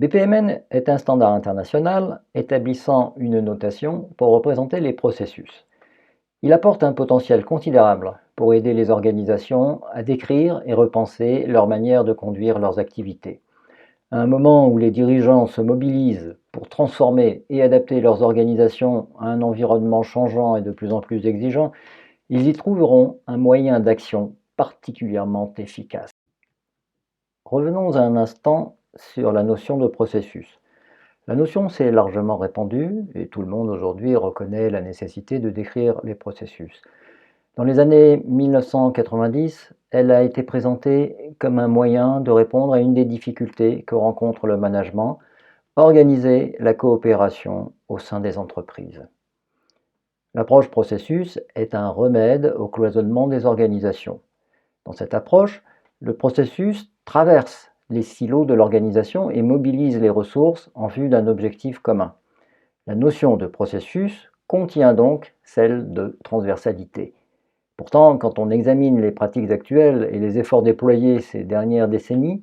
BPMN est un standard international établissant une notation pour représenter les processus. Il apporte un potentiel considérable pour aider les organisations à décrire et repenser leur manière de conduire leurs activités. À un moment où les dirigeants se mobilisent pour transformer et adapter leurs organisations à un environnement changeant et de plus en plus exigeant, ils y trouveront un moyen d'action particulièrement efficace. Revenons un instant sur la notion de processus. La notion s'est largement répandue et tout le monde aujourd'hui reconnaît la nécessité de décrire les processus. Dans les années 1990, elle a été présentée comme un moyen de répondre à une des difficultés que rencontre le management, organiser la coopération au sein des entreprises. L'approche processus est un remède au cloisonnement des organisations. Dans cette approche, le processus traverse les silos de l'organisation et mobilise les ressources en vue d'un objectif commun. La notion de processus contient donc celle de transversalité. Pourtant, quand on examine les pratiques actuelles et les efforts déployés ces dernières décennies,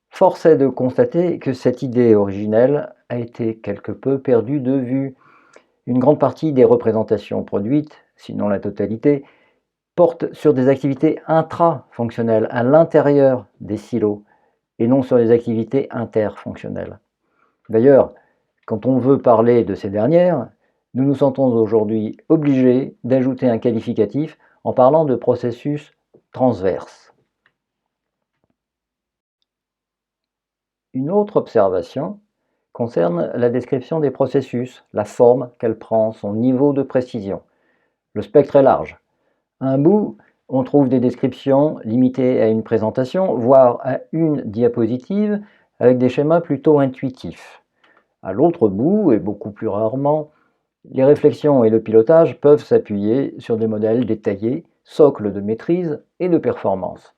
force est de constater que cette idée originelle a été quelque peu perdue de vue. Une grande partie des représentations produites, sinon la totalité, portent sur des activités intra-fonctionnelles à l'intérieur des silos et non sur les activités interfonctionnelles. D'ailleurs, quand on veut parler de ces dernières, nous nous sentons aujourd'hui obligés d'ajouter un qualificatif en parlant de processus transverse. Une autre observation concerne la description des processus, la forme qu'elle prend, son niveau de précision. Le spectre est large. À un bout, on trouve des descriptions limitées à une présentation, voire à une diapositive, avec des schémas plutôt intuitifs. À l'autre bout, et beaucoup plus rarement, les réflexions et le pilotage peuvent s'appuyer sur des modèles détaillés, socles de maîtrise et de performance.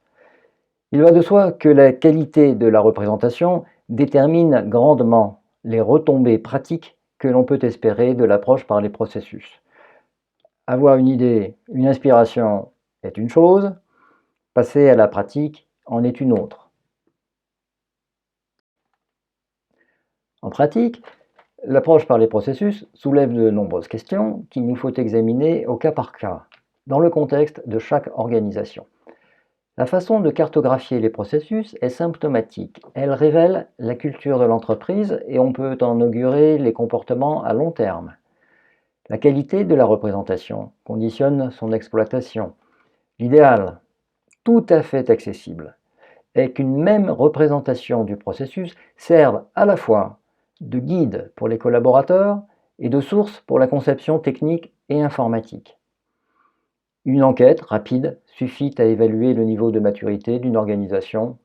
Il va de soi que la qualité de la représentation détermine grandement les retombées pratiques que l'on peut espérer de l'approche par les processus. Avoir une idée, une inspiration est une chose, passer à la pratique en est une autre. En pratique, l'approche par les processus soulève de nombreuses questions qu'il nous faut examiner au cas par cas, dans le contexte de chaque organisation. La façon de cartographier les processus est symptomatique. Elle révèle la culture de l'entreprise et on peut en augurer les comportements à long terme. La qualité de la représentation conditionne son exploitation. L'idéal, tout à fait accessible, est qu'une même représentation du processus serve à la fois de guide pour les collaborateurs et de source pour la conception technique et informatique. Une enquête rapide suffit à évaluer le niveau de maturité d'une organisation.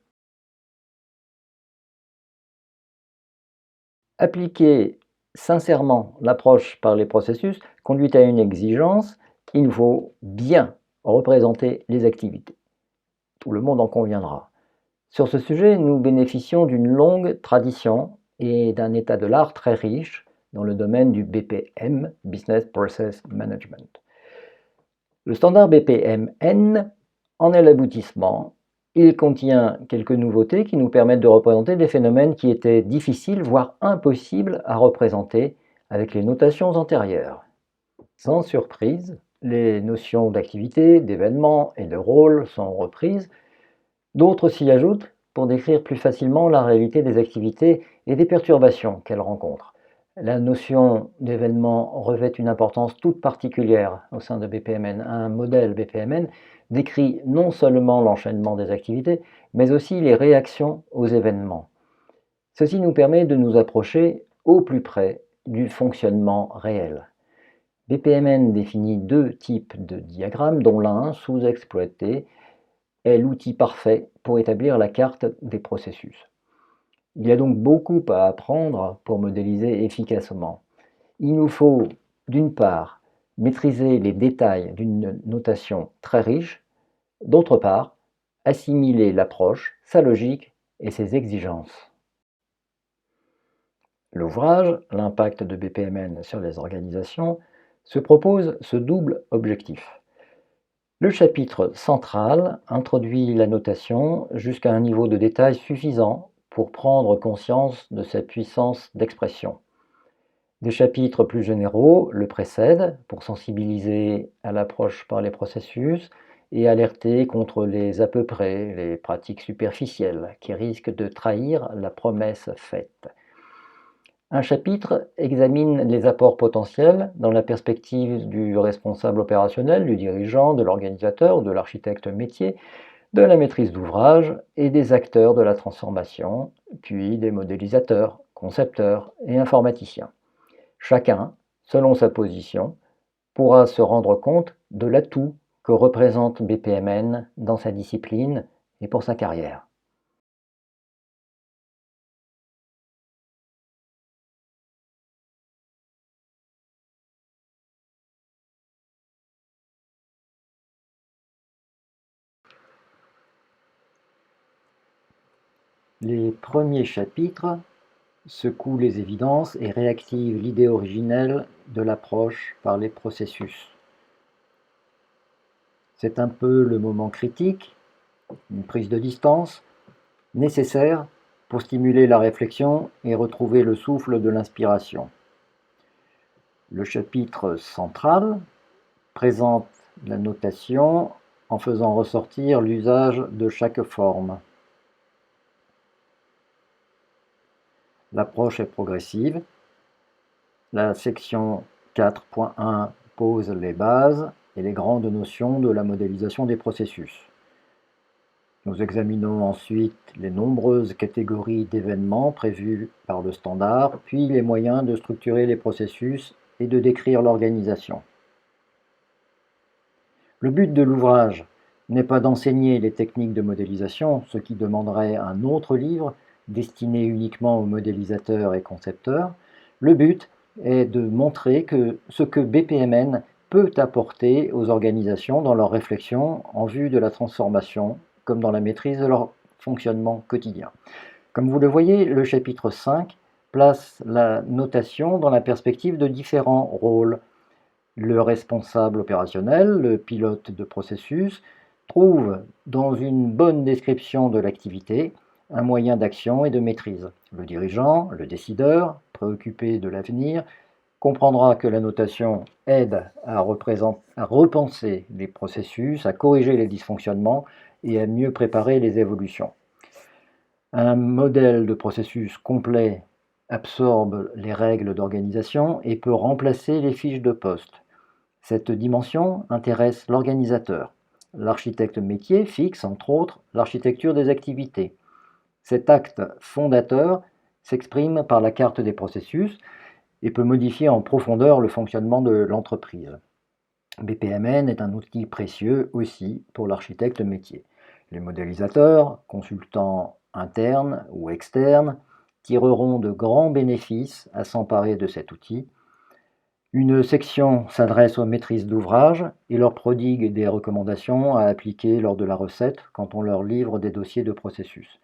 Appliquer sincèrement l'approche par les processus conduit à une exigence: il nous faut bien représenter les activités. Tout le monde en conviendra. Sur ce sujet, nous bénéficions d'une longue tradition et d'un état de l'art très riche dans le domaine du BPM, Business Process Management. Le standard BPMN en est l'aboutissement. Il contient quelques nouveautés qui nous permettent de représenter des phénomènes qui étaient difficiles, voire impossibles à représenter avec les notations antérieures. Sans surprise, les notions d'activité, d'événement et de rôle sont reprises. D'autres s'y ajoutent pour décrire plus facilement la réalité des activités et des perturbations qu'elles rencontrent. La notion d'événement revêt une importance toute particulière au sein de BPMN. Un modèle BPMN décrit non seulement l'enchaînement des activités, mais aussi les réactions aux événements. Ceci nous permet de nous approcher au plus près du fonctionnement réel. BPMN définit deux types de diagrammes, dont l'un, sous-exploité, est l'outil parfait pour établir la carte des processus. Il y a donc beaucoup à apprendre pour modéliser efficacement. Il nous faut, d'une part, maîtriser les détails d'une notation très riche, d'autre part, assimiler l'approche, sa logique et ses exigences. L'ouvrage, L'impact de BPMN sur les organisations, se propose ce double objectif. Le chapitre central introduit la notation jusqu'à un niveau de détail suffisant pour prendre conscience de sa puissance d'expression. Des chapitres plus généraux le précèdent pour sensibiliser à l'approche par les processus et alerter contre les à peu près, les pratiques superficielles qui risquent de trahir la promesse faite. Un chapitre examine les apports potentiels dans la perspective du responsable opérationnel, du dirigeant, de l'organisateur, de l'architecte métier, de la maîtrise d'ouvrage et des acteurs de la transformation, puis des modélisateurs, concepteurs et informaticiens. Chacun, selon sa position, pourra se rendre compte de l'atout que représente BPMN dans sa discipline et pour sa carrière. Les premiers chapitres secouent les évidences et réactivent l'idée originelle de l'approche par les processus. C'est un peu le moment critique, une prise de distance, nécessaire pour stimuler la réflexion et retrouver le souffle de l'inspiration. Le chapitre central présente la notation en faisant ressortir l'usage de chaque forme. L'approche est progressive. La section 4.1 pose les bases et les grandes notions de la modélisation des processus. Nous examinons ensuite les nombreuses catégories d'événements prévues par le standard, puis les moyens de structurer les processus et de décrire l'organisation. Le but de l'ouvrage n'est pas d'enseigner les techniques de modélisation, ce qui demanderait un autre livre destiné uniquement aux modélisateurs et concepteurs. Le but est de montrer ce que BPMN peut apporter aux organisations dans leur réflexion en vue de la transformation, comme dans la maîtrise de leur fonctionnement quotidien. Comme vous le voyez, le chapitre 5 place la notation dans la perspective de différents rôles. Le responsable opérationnel, le pilote de processus, trouve dans une bonne description de l'activité un moyen d'action et de maîtrise. Le dirigeant, le décideur, préoccupé de l'avenir, comprendra que la notation aide à repenser les processus, à corriger les dysfonctionnements et à mieux préparer les évolutions. Un modèle de processus complet absorbe les règles d'organisation et peut remplacer les fiches de poste. Cette dimension intéresse l'organisateur. L'architecte métier fixe, entre autres, l'architecture des activités. Cet acte fondateur s'exprime par la carte des processus et peut modifier en profondeur le fonctionnement de l'entreprise. BPMN est un outil précieux aussi pour l'architecte métier. Les modélisateurs, consultants internes ou externes, tireront de grands bénéfices à s'emparer de cet outil. Une section s'adresse aux maîtrises d'ouvrage et leur prodigue des recommandations à appliquer lors de la recette quand on leur livre des dossiers de processus.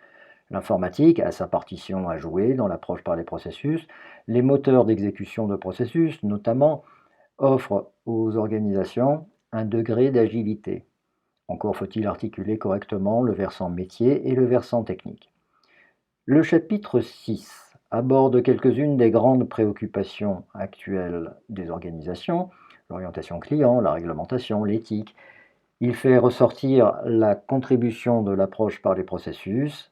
L'informatique a sa partition à jouer dans l'approche par les processus. Les moteurs d'exécution de processus, notamment, offrent aux organisations un degré d'agilité. Encore faut-il articuler correctement le versant métier et le versant technique. Le chapitre 6 aborde quelques-unes des grandes préoccupations actuelles des organisations, l'orientation client, la réglementation, l'éthique. Il fait ressortir la contribution de l'approche par les processus.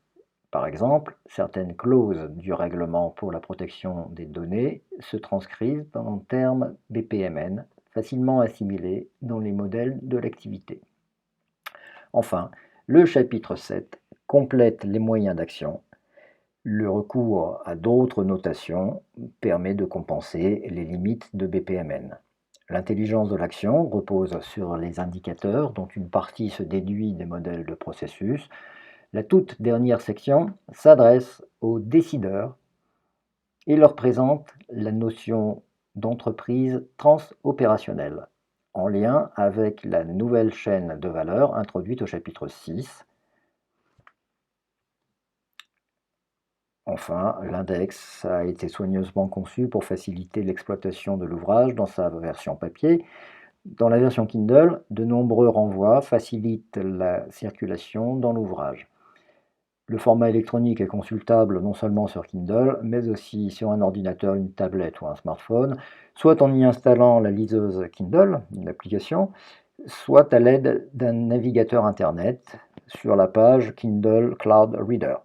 Par exemple, certaines clauses du règlement pour la protection des données se transcrivent en termes BPMN, facilement assimilés dans les modèles de l'activité. Enfin, le chapitre 7 complète les moyens d'action. Le recours à d'autres notations permet de compenser les limites de BPMN. L'intelligence de l'action repose sur les indicateurs dont une partie se déduit des modèles de processus. La toute dernière section s'adresse aux décideurs et leur présente la notion d'entreprise transopérationnelle, en lien avec la nouvelle chaîne de valeur introduite au chapitre 6. Enfin, l'index a été soigneusement conçu pour faciliter l'exploitation de l'ouvrage dans sa version papier. Dans la version Kindle, de nombreux renvois facilitent la circulation dans l'ouvrage. Le format électronique est consultable non seulement sur Kindle, mais aussi sur un ordinateur, une tablette ou un smartphone, soit en y installant la liseuse Kindle, une application, soit à l'aide d'un navigateur Internet sur la page Kindle Cloud Reader.